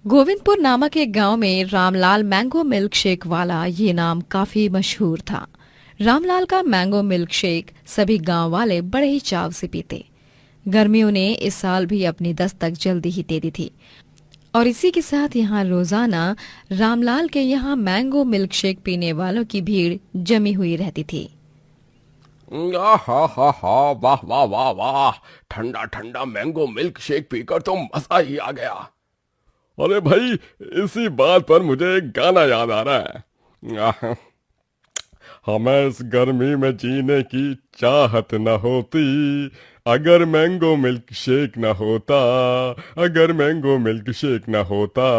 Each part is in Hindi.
गोविंदपुर नामक एक गांव में रामलाल मैंगो मिल्क शेक वाला ये नाम काफी मशहूर था। रामलाल का मैंगो मिल्क शेक सभी गांव वाले बड़े ही चाव से पीते। गर्मियों ने इस साल भी अपनी दस्तक जल्दी ही दे दी थी और इसी के साथ यहाँ रोजाना रामलाल के यहाँ मैंगो मिल्क शेक पीने वालों की भीड़ जमी हुई रहती थी। हा वाह वाह वाह वाह। ठंडा ठंडा मैंगो मिल्क शेक पीकर तो मजा ही आ गया। अरे भाई, इसी बात पर मुझे एक गाना याद आ रहा है। हमें इस गर्मी में जीने की चाहत न होती अगर मैंगो मिल्क शेक न होता, अगर मैंगो मिल्क शेक न होता।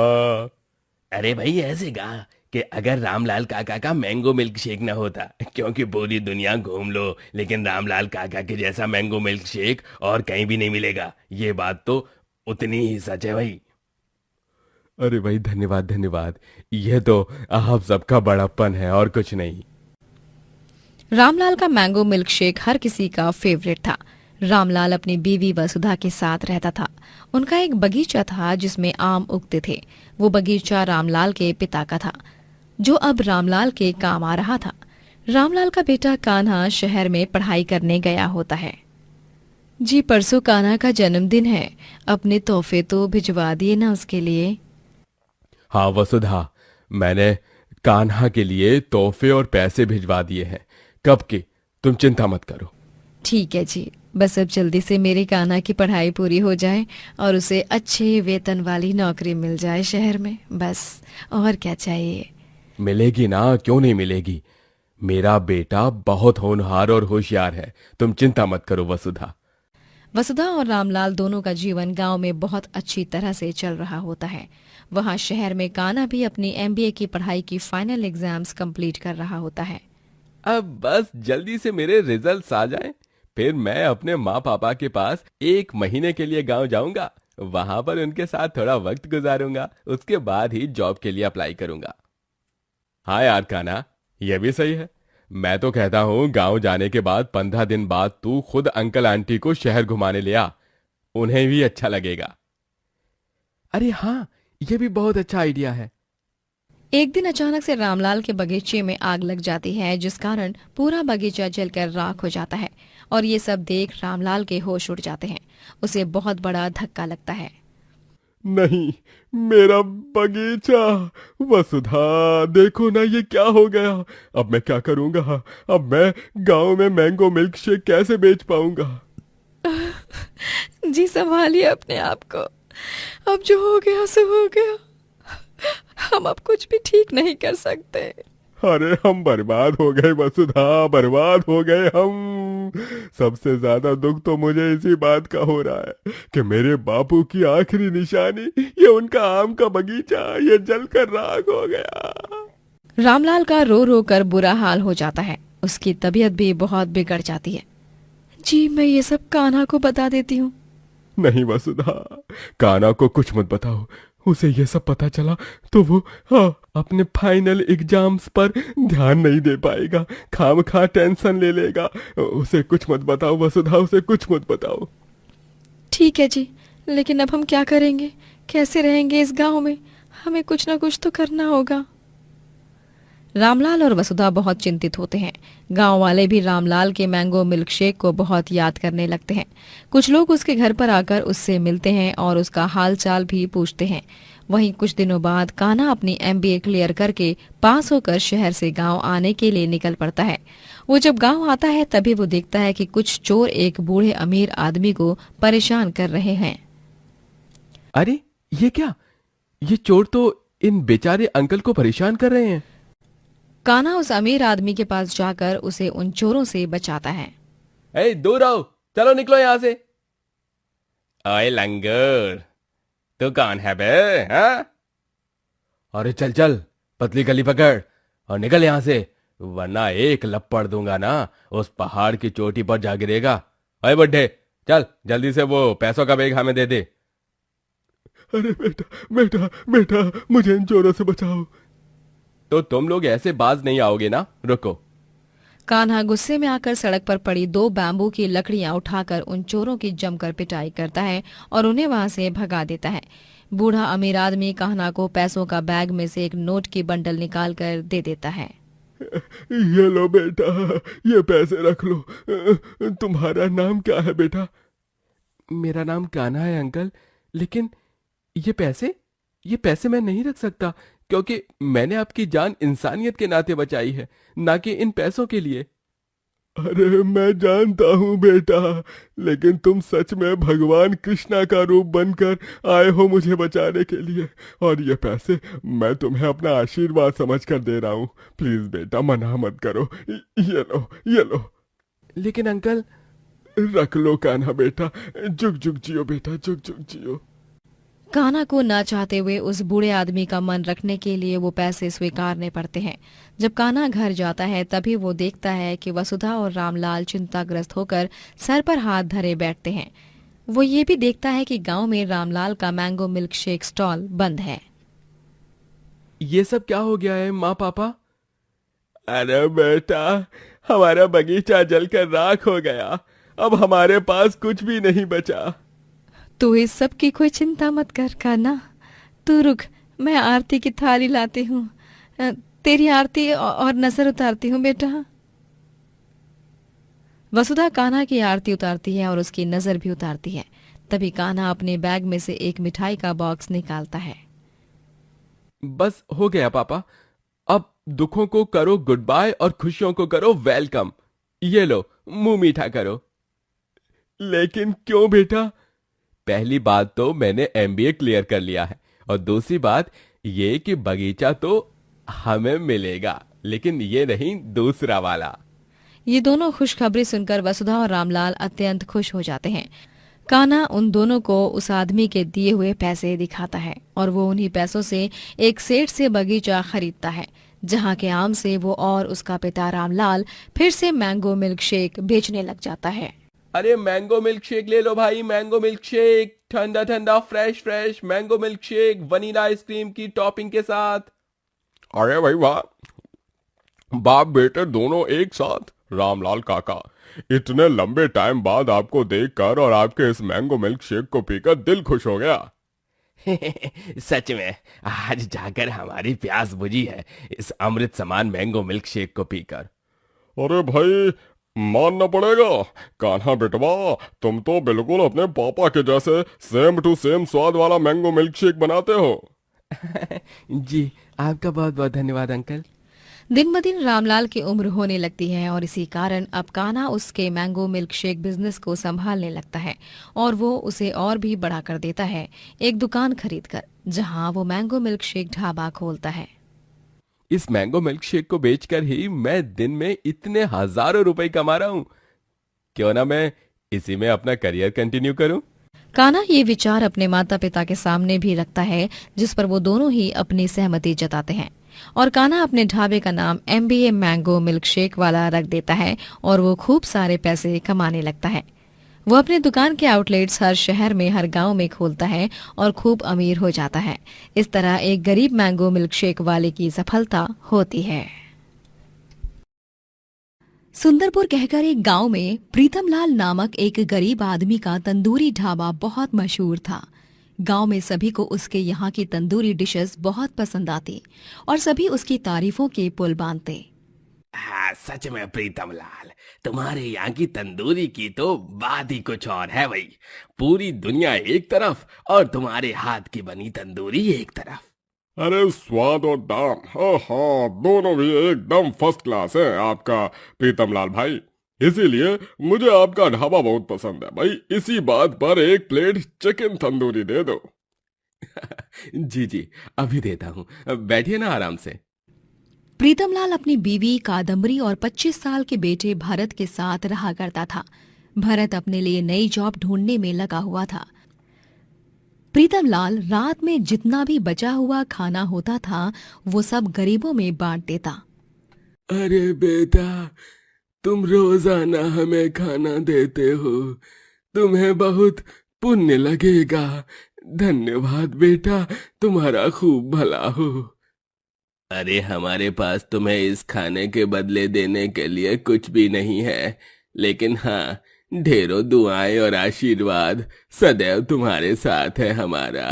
अरे भाई ऐसे गा कि अगर रामलाल काका का मैंगो मिल्क शेक ना होता, क्योंकि पूरी दुनिया घूम लो लेकिन रामलाल काका के जैसा मैंगो मिल्क शेक और कहीं भी नहीं मिलेगा। ये बात तो उतनी ही सच है भाई। अरे भाई, धन्यवाद धन्यवाद। ये तो आप सबका बड़प्पन है और कुछ नहीं। रामलाल का मैंगो मिल्क शेक हर किसी का फेवरेट था। रामलाल अपनी बीवी वसुधा के साथ रहता था। उनका एक बगीचा था जिसमें आम उगते थे। वो बगीचा रामलाल के पिता का था, जो अब रामलाल के काम आ रहा था। रामलाल का बेटा कान्हा शहर में पढ़ाई करने गया होता है। जी, परसों कान्हा का जन्मदिन है, अपने तोहफे तो भिजवा दिए ना उसके लिए। हाँ वसुधा, मैंने कान्हा के लिए तोहफे और पैसे भिजवा दिए हैं कब के, तुम चिंता मत करो। ठीक है जी, बस अब जल्दी से मेरे कान्हा की पढ़ाई पूरी हो जाए और उसे अच्छे वेतन वाली नौकरी मिल जाए शहर में, बस और क्या चाहिए। मिलेगी ना, क्यों नहीं मिलेगी। मेरा बेटा बहुत होनहार और होशियार है, तुम चिंता मत करो वसुधा। वसुधा और रामलाल दोनों का जीवन गांव में बहुत अच्छी तरह से चल रहा होता है। वहां शहर में कान्हा भी अपनी एमबीए की पढ़ाई की फाइनल एग्जाम्स कंप्लीट कर रहा होता है। अब बस जल्दी से मेरे रिजल्ट्स आ जाएं, फिर मैं अपने माँ पापा के पास 1 महीने के लिए गांव जाऊंगा। वहां पर उनके साथ थोड़ा वक्त गुजारूंगा, उसके बाद ही जॉब के लिए अप्लाई करूंगा। हाँ यार कान्हा, यह भी सही है। मैं तो कहता हूँ गांव जाने के बाद 15 दिन बाद तू खुद अंकल आंटी को शहर घुमाने ले आ, उन्हें भी अच्छा लगेगा। अरे हाँ, यह भी बहुत अच्छा आइडिया है। एक दिन अचानक से रामलाल के बगीचे में आग लग जाती है, जिस कारण पूरा बगीचा जलकर राख हो जाता है और ये सब देख रामलाल के होश उड़ जाते हैं। उसे बहुत बड़ा धक्का लगता है। नहीं, मेरा बगीचा। वसुधा देखो ना, ये क्या हो गया। अब मैं क्या करूंगा। अब मैं गांव में मैंगो मिल्क शेक कैसे बेच पाऊंगा। जी, संभालिए अपने आप को। अब जो हो गया सो हो गया, हम अब कुछ भी ठीक नहीं कर सकते। अरे हम बर्बाद हो गए वसुधा, बर्बाद हो गए हम। सबसे ज्यादा दुख तो मुझे इसी बात का हो रहा है कि मेरे बापू की आखिरी निशानी, ये उनका आम का बगीचा, ये जलकर राख हो गया। रामलाल का रो रो कर बुरा हाल हो जाता है। उसकी तबीयत भी बहुत बिगड़ जाती है। जी, मैं ये सब कान्हा को बता देती हूँ। नहीं वसुधा, कान्हा को कुछ मत बताओ। उसे ये सब पता चला तो वो अपने फाइनल एग्जाम्स पर ध्यान नहीं दे पाएगा, खामखा टेंशन ले लेगा। उसे कुछ मत बताओ वसुधा, उसे कुछ मत बताओ। ठीक है जी, लेकिन अब हम क्या करेंगे, कैसे रहेंगे इस गांव में? हमें कुछ ना कुछ तो करना होगा। रामलाल और वसुधा बहुत चिंतित होते हैं। गांव वाले भी रामलाल के मैंगो मिल्क शेक को बहुत याद करने लगते हैं। कुछ लोग उसके घर पर आकर उससे मिलते हैं और उसका हालचाल भी पूछते हैं। वहीं कुछ दिनों बाद कान्हा अपनी एमबीए क्लियर करके पास होकर शहर से गांव आने के लिए निकल पड़ता है। वो जब गांव आता है तभी वो देखता है कि कुछ चोर एक बूढ़े अमीर आदमी को परेशान कर रहे हैं। अरे ये क्या, ये चोर तो इन बेचारे अंकल को परेशान कर रहे हैं। कान्हा उस अमीर आदमी के पास जाकर उसे उन चोरों से बचाता है। ए, दूर आओ, चलो निकलो यहाँ से। ओए लंगूर, तू कौन है बे? हाँ? अरे चल चल, पतली गली पकड़ और निकल यहाँ से, वरना एक लपड़ दूंगा ना, उस पहाड़ की चोटी पर जा गिरेगा। ओए बुड्ढे, चल जल्दी से वो पैसों का बैग हमें दे दे। अरे बेटा बेटा बेटा, मुझे इन चोरों से बचाओ। तो तुम लोग ऐसे बाज नहीं आओगे ना, रुको। कान्हा गुस्से में आकर सड़क पर पड़ी 2 बैम्बू की लकड़ियां उठाकर उन चोरों की जमकर पिटाई करता है और उन्हें वहां से भगा देता है। बूढ़ा अमीर आदमी कान्हा को पैसों का बैग में से एक नोट की बंडल निकाल कर दे देता है। ये लो बेटा, ये पैसे रख लो। तुम्हारा नाम क्या है बेटा? मेरा नाम कान्हा है अंकल, लेकिन ये पैसे मैं नहीं रख सकता, क्योंकि मैंने आपकी जान इंसानियत के नाते बचाई है, ना कि इन पैसों के लिए। अरे मैं जानता हूँ बेटा, लेकिन तुम सच में भगवान कृष्णा का रूप बनकर आए हो मुझे बचाने के लिए, और ये पैसे मैं तुम्हें अपना आशीर्वाद समझकर दे रहा हूँ। प्लीज बेटा, मना मत करो। ये लो, ये लो। लेकिन अंकल। रख लो कान्हा बेटा, जुग जुग जियो बेटा, जुग जुग जियो। कान्हा को ना चाहते हुए उस बूढ़े आदमी का मन रखने के लिए वो पैसे स्वीकारने पड़ते हैं। जब कान्हा घर जाता है तभी वो देखता है कि वसुधा और रामलाल चिंताग्रस्त होकर सर पर हाथ धरे बैठते हैं। वो ये भी देखता है कि गांव में रामलाल का मैंगो मिल्क शेक स्टॉल बंद है। ये सब क्या हो गया है माँ पापा? अरे बेटा, हमारा बगीचा जलकर राख हो गया, अब हमारे पास कुछ भी नहीं बचा। तू इस सब की कोई चिंता मत कर कान्हा, तू रुक, मैं आरती की थाली लाती हूँ। तेरी आरती और नजर उतारती हूँ बेटा। वसुधा कान्हा की आरती उतारती है और उसकी नजर भी उतारती है। तभी कान्हा अपने बैग में से एक मिठाई का बॉक्स निकालता है। बस हो गया पापा, अब दुखों को करो गुड बाय और खुशियों को करो वेलकम। ये लो, मुंह मीठा करो। लेकिन क्यों बेटा? पहली बात तो मैंने एमबीए क्लियर कर लिया है, और दूसरी बात ये कि बगीचा तो हमें मिलेगा, लेकिन ये नहीं दूसरा वाला। ये दोनों खुशखबरी सुनकर वसुधा और रामलाल अत्यंत खुश हो जाते हैं। कान्हा उन दोनों को उस आदमी के दिए हुए पैसे दिखाता है और वो उन्हीं पैसों से एक सेठ से बगीचा खरीदता है, जहाँ के आम से वो और उसका पिता रामलाल फिर से मैंगो मिल्क शेक बेचने लग जाता है। अरे मैंगो मिल्क शेक ले लो भाई, मैंगो मिल्क शेक, ठंडा ठंडा fresh fresh mango milk shake, vanilla ice cream की टॉपिंग के साथ। अरे भाई वाह, बाप बेटे दोनों एक साथ। रामलाल काका, इतने लंबे टाइम बाद आपको देखकर और आपके इस मैंगो मिल्क शेक को पीकर दिल खुश हो गया। सच में आज जाकर हमारी प्यास बुझी है इस अमृत समान मैंगो मिल्क शेक को पीकर। अरे भाई, मानना पड़ेगा कान्हा बेटवा, तुम तो बिल्कुल अपने पापा के जैसे सेम टू सेम स्वाद वाला मैंगो मिल्क शेक बनाते हो। जी, आपका बहुत बहुत धन्यवाद अंकल। दिन ब दिन रामलाल की उम्र होने लगती है और इसी कारण अब कान्हा उसके मैंगो मिल्क शेक बिजनेस को संभालने लगता है और वो उसे और भी बड़ा कर देता है, एक दुकान खरीदकर, जहां वो मैंगो मिल्क शेक ढाबा खोलता है। इस मैंगो मिल्क शेक को बेचकर ही मैं दिन में इतने हजारों रुपए कमा रहा हूं, क्यों ना मैं इसी में अपना करियर कंटिन्यू करूं। कान्हा ये विचार अपने माता पिता के सामने भी रखता है, जिस पर वो दोनों ही अपनी सहमति जताते हैं और कान्हा अपने ढाबे का नाम MBA मैंगो मिल्क शेक वाला रख देता है और वो खूब सारे पैसे कमाने लगता है। वो अपने दुकान के आउटलेट्स हर शहर में, हर गांव में खोलता है और खूब अमीर हो जाता है। इस तरह एक गरीब मैंगो मिल्क शेक वाले की सफलता होती है। सुंदरपुर कहकर एक गांव में प्रीतमलाल नामक एक गरीब आदमी का तंदूरी ढाबा बहुत मशहूर था। गांव में सभी को उसके यहाँ की तंदूरी डिशेस बहुत पसंद आती और सभी उसकी तारीफों के पुल बांधते। हाँ, सच में प्रीतमलाल, तुम्हारे यहाँ की तंदूरी की तो बात ही कुछ और है भाई। पूरी दुनिया एक तरफ और तुम्हारे हाथ की बनी तंदूरी एक तरफ। अरे स्वाद और दाम, हाँ दोनों भी एकदम फर्स्ट क्लास है आपका प्रीतमलाल भाई। इसीलिए मुझे आपका ढाबा बहुत पसंद है भाई। इसी बात पर एक प्लेट चिकन तंदूरी दे दो। जी जी, अभी देता हूँ, बैठिए ना आराम से। प्रीतमलाल अपनी बीवी कादम्बरी और 25 साल के बेटे भरत के साथ रहा करता था। भरत अपने लिए नई जॉब ढूंढने में लगा हुआ था। प्रीतमलाल रात में जितना भी बचा हुआ खाना होता था वो सब गरीबों में बांट देता। अरे बेटा, तुम रोजाना हमें खाना देते हो, तुम्हें बहुत पुण्य लगेगा। धन्यवाद बेटा, तुम्हारा खूब भला हो। अरे हमारे पास तुम्हें इस खाने के बदले देने के लिए कुछ भी नहीं है, लेकिन हाँ, ढेरों दुआएं और आशीर्वाद सदैव तुम्हारे साथ है हमारा।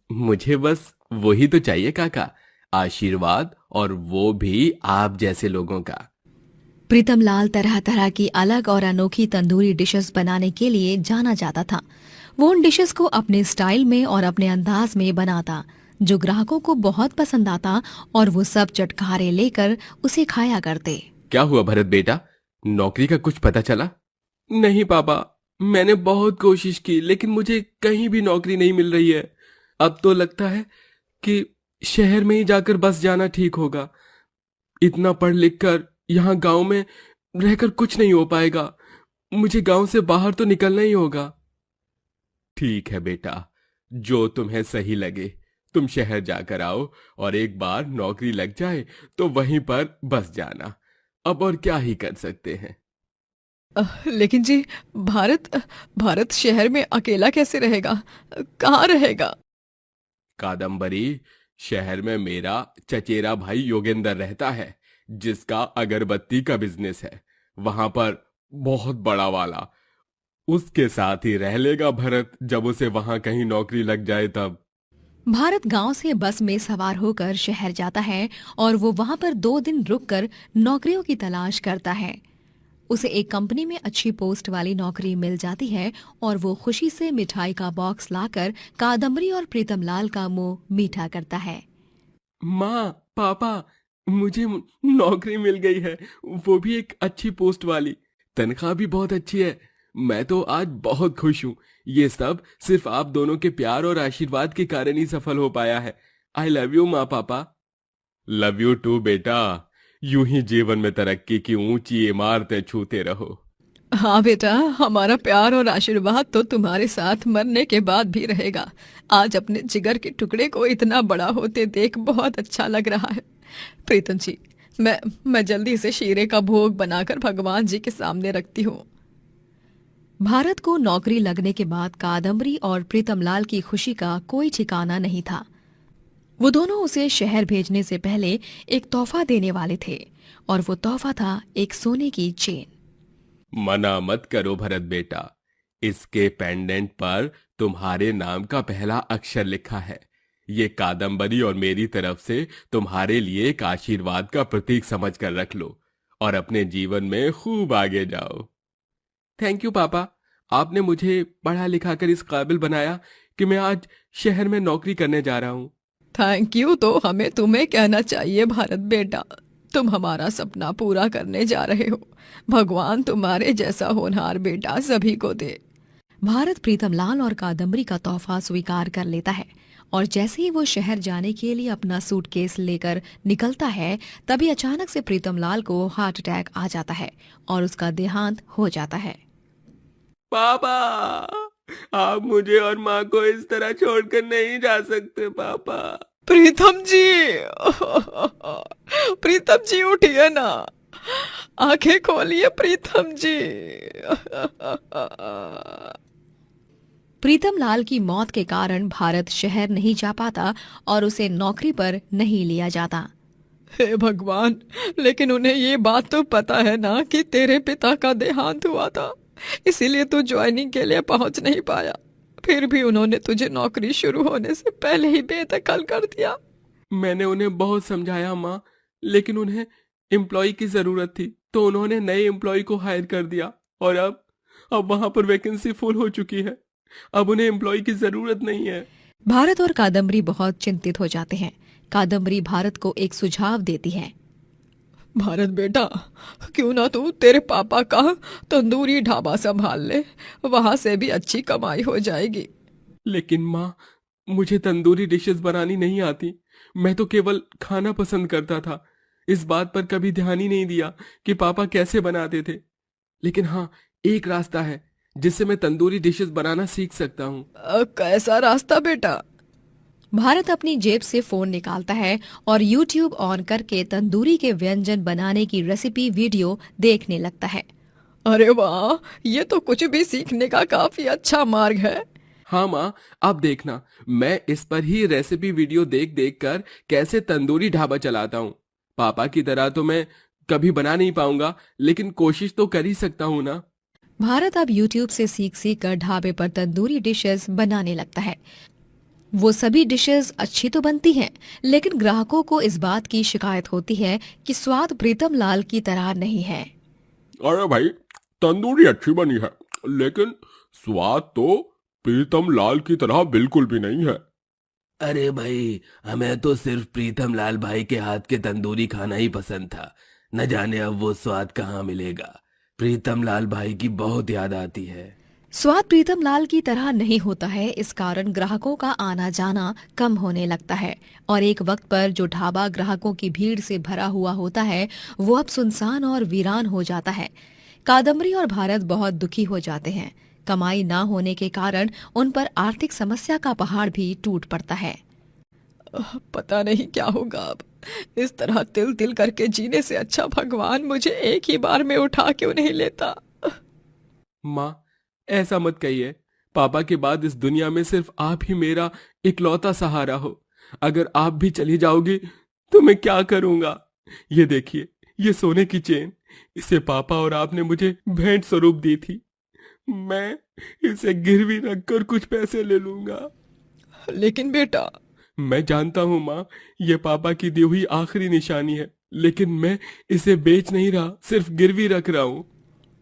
मुझे बस वही तो चाहिए काका, आशीर्वाद, और वो भी आप जैसे लोगों का। प्रीतमलाल तरह तरह की अलग और अनोखी तंदूरी डिशेस बनाने के लिए जाना जाता था। वो उन डिशेस को अपने स्टाइल में और अपने अंदाज में बनाता जो ग्राहकों को बहुत पसंद आता, और वो सब चटखारे लेकर उसे खाया करते। क्या हुआ भरत बेटा, नौकरी का कुछ पता चला? नहीं पापा, मैंने बहुत कोशिश की लेकिन मुझे कहीं भी नौकरी नहीं मिल रही है। अब तो लगता है कि शहर में ही जाकर बस जाना ठीक होगा। इतना पढ़ लिख कर यहाँ गांव में रहकर कुछ नहीं हो पाएगा। मुझे गांव से बाहर तो निकलना ही होगा। ठीक है बेटा, जो तुम्हें सही लगे। तुम शहर जाकर आओ और एक बार नौकरी लग जाए तो वहीं पर बस जाना। अब और क्या ही कर सकते हैं। लेकिन जी, भारत शहर में अकेला कैसे रहेगा? कहाँ रहेगा? कादम्बरी, शहर में मेरा चचेरा भाई योगेंद्र रहता है, जिसका अगरबत्ती का बिजनेस है, वहां पर बहुत बड़ा वाला। उसके साथ ही रह लेगा भरत, जब उसे वहां कहीं नौकरी लग जाए तब। भारत गांव से बस में सवार होकर शहर जाता है और वो वहां पर 2 दिन रुककर नौकरियों की तलाश करता है। उसे एक कंपनी में अच्छी पोस्ट वाली नौकरी मिल जाती है और वो खुशी से मिठाई का बॉक्स लाकर कादम्बरी और प्रीतमलाल का मुंह मीठा करता है। माँ, पापा, मुझे नौकरी मिल गई है, वो भी एक अच्छी पोस्ट वाली। तनख्वाह भी बहुत अच्छी है। मैं तो आज बहुत खुश हूँ। ये सब सिर्फ आप दोनों के प्यार और आशीर्वाद के कारण ही सफल हो पाया है। आई लव यू माँ पापा। लव यू टू बेटा। यूं ही जीवन में तरक्की की ऊंची इमारतें छूते रहो। हाँ बेटा, हमारा प्यार और आशीर्वाद तो तुम्हारे साथ मरने के बाद भी रहेगा। आज अपने जिगर के टुकड़े को इतना बड़ा होते देख बहुत अच्छा लग रहा है। प्रीतम जी, मैं जल्दी से शीरे का भोग बनाकर भगवान जी के सामने रखती हूँ। भारत को नौकरी लगने के बाद कादम्बरी और प्रीतमलाल की खुशी का कोई ठिकाना नहीं था। वो दोनों उसे शहर भेजने से पहले एक तोहफा देने वाले थे, और वो तोहफा था एक सोने की चेन। मना मत करो भरत बेटा, इसके पेंडेंट पर तुम्हारे नाम का पहला अक्षर लिखा है। ये कादम्बरी और मेरी तरफ से तुम्हारे लिए एक आशीर्वाद का प्रतीक समझकर रख लो और अपने जीवन में खूब आगे जाओ। थैंक यू पापा, आपने मुझे पढ़ा लिखा कर इस काबिल बनाया कि मैं आज शहर में नौकरी करने जा रहा हूँ। थैंक यू तो हमें तुम्हें कहना चाहिए भारत बेटा। तुम हमारा सपना पूरा करने जा रहे हो। भगवान तुम्हारे जैसा होनहार बेटा सभी को दे। भारत प्रीतमलाल और कादम्बरी का तोहफा स्वीकार कर लेता है, और जैसे ही वो शहर जाने के लिए अपना सूटकेस लेकर निकलता है, तभी अचानक से प्रीतमलाल को हार्ट अटैक आ जाता है और उसका देहांत हो जाता है। पापा, आप मुझे और माँ को इस तरह छोड़कर नहीं जा सकते पापा। प्रीतम जी, प्रीतम जी उठिए ना, आंखें खोलिए प्रीतम जी। प्रीतमलाल की मौत के कारण भारत शहर नहीं जा पाता और उसे नौकरी पर नहीं लिया जाता। हे भगवान, लेकिन उन्हें ये बात तो पता है ना कि तेरे पिता का देहांत हुआ था, इसीलिए तू ज्वाइनिंग के लिए पहुंच नहीं पाया। फिर भी उन्होंने तुझे नौकरी शुरू होने से पहले ही बेदखल कर दिया। मैंने उन्हें बहुत समझाया माँ, लेकिन उन्हें एम्प्लॉय की जरूरत थी तो उन्होंने नए एम्प्लॉय को हायर कर दिया, और अब वहां पर वैकेंसी फुल हो चुकी है। अब उन्हें एम्प्लॉय की जरूरत नहीं है। भारत और कादम्बरी बहुत चिंतित हो जाते हैं। कादम्बरी भारत को एक सुझाव देती है। भारत बेटा, क्यों ना तू तेरे पापा का तंदूरी ढाबा संभाल ले, वहां से भी अच्छी कमाई हो जाएगी। लेकिन माँ, मुझे तंदूरी डिशेस बनानी नहीं आती। मैं तो केवल खाना पसंद करता था। इस बात पर कभी ध्यान ही नहीं दिया कि पापा कैसे बनाते थे। लेकिन हाँ, एक रास्ता है जिससे मैं तंदूरी डिशेस बनाना सीख सकता हूँ। कैसा रास्ता बेटा? भारत अपनी जेब से फोन निकालता है और YouTube ऑन करके तंदूरी के व्यंजन बनाने की रेसिपी वीडियो देखने लगता है। अरे वाह, ये तो कुछ भी सीखने का काफी अच्छा मार्ग है। हाँ माँ, आप देखना, मैं इस पर ही रेसिपी वीडियो देख देख कर कैसे तंदूरी ढाबा चलाता हूँ। पापा की तरह तो मैं कभी बना नहीं पाऊंगा, लेकिन कोशिश तो कर ही सकता हूँ ना। भारत अब YouTube से सीख सीख कर ढाबे पर तंदूरी डिशेस बनाने लगता है। वो सभी डिशेस अच्छी तो बनती हैं, लेकिन ग्राहकों को इस बात की शिकायत होती है कि स्वाद प्रीतम लाल की तरह नहीं है। अरे भाई, तंदूरी अच्छी बनी है, लेकिन स्वाद तो प्रीतम लाल की तरह बिल्कुल भी नहीं है। अरे भाई, हमें तो सिर्फ प्रीतम लाल भाई के हाथ के तंदूरी खाना ही पसंद था। न जाने अब वो स्वाद कहाँ मिलेगा। प्रीतम लाल भाई की बहुत याद आती है। स्वाद प्रीतम लाल की तरह नहीं होता है, इस कारण ग्राहकों का आना जाना कम होने लगता है और एक वक्त पर जो ढाबा ग्राहकों की भीड़ से भरा हुआ होता है वो अब सुनसान और वीरान हो जाता है। कादम्बरी और भारत बहुत दुखी हो जाते हैं। कमाई ना होने के कारण उन पर आर्थिक समस्या का पहाड़ भी टूट पड़ता है। पता नहीं क्या होगा अब। इस तरह तिल तिल करके जीने से अच्छा भगवान मुझे एक ही बार में उठा क्यों नहीं लेता। माँ, ऐसा मत कहिए। पापा के बाद इस दुनिया में सिर्फ आप ही मेरा इकलौता सहारा हो। अगर आप भी चली जाओगी तो मैं क्या करूंगा? ये देखिए, ये सोने की चेन, इसे पापा और आपने मुझे भेंट स्वरूप दी थी। मैं इसे गिरवी रखकर कुछ पैसे ले लूंगा। लेकिन बेटा, मैं जानता हूँ माँ, ये पापा की दी हुई आखिरी निशानी है, लेकिन मैं इसे बेच नहीं रहा, सिर्फ गिरवी रख रहा हूँ।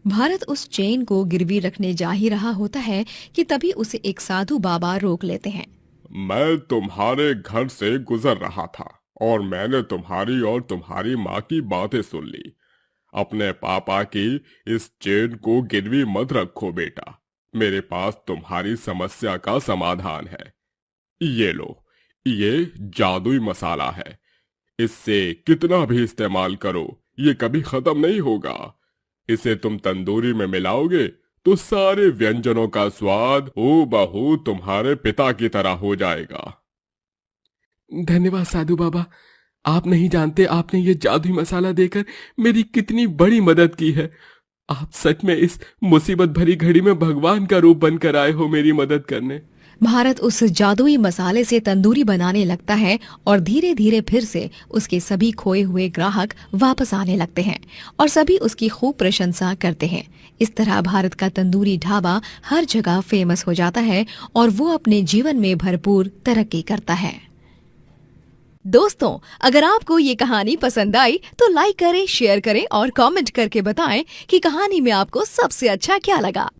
भारत उस चेन को गिरवी रखने जा ही रहा होता है कि तभी उसे एक साधु बाबा रोक लेते हैं। मैं तुम्हारे घर से गुजर रहा था और मैंने तुम्हारी और तुम्हारी माँ की बातें सुन ली। अपने पापा की इस चेन को गिरवी मत रखो बेटा, मेरे पास तुम्हारी समस्या का समाधान है। ये लो, ये जादुई मसाला है। इससे कितना भी इस्तेमाल करो, ये कभी खत्म नहीं होगा। इसे तुम तंदूरी में मिलाओगे तो सारे व्यंजनों का स्वाद हूबहू तुम्हारे पिता की तरह हो जाएगा। धन्यवाद साधु बाबा। आप नहीं जानते आपने ये जादुई मसाला देकर मेरी कितनी बड़ी मदद की है। आप सच में इस मुसीबत भरी घड़ी में भगवान का रूप बनकर आए हो मेरी मदद करने। भारत उस जादुई मसाले से तंदूरी बनाने लगता है और धीरे धीरे फिर से उसके सभी खोए हुए ग्राहक वापस आने लगते हैं और सभी उसकी खूब प्रशंसा करते हैं। इस तरह भारत का तंदूरी ढाबा हर जगह फेमस हो जाता है और वो अपने जीवन में भरपूर तरक्की करता है। दोस्तों, अगर आपको ये कहानी पसंद आई तो लाइक करें, शेयर करें और कमेंट करके बताएं कि कहानी में आपको सबसे अच्छा क्या लगा।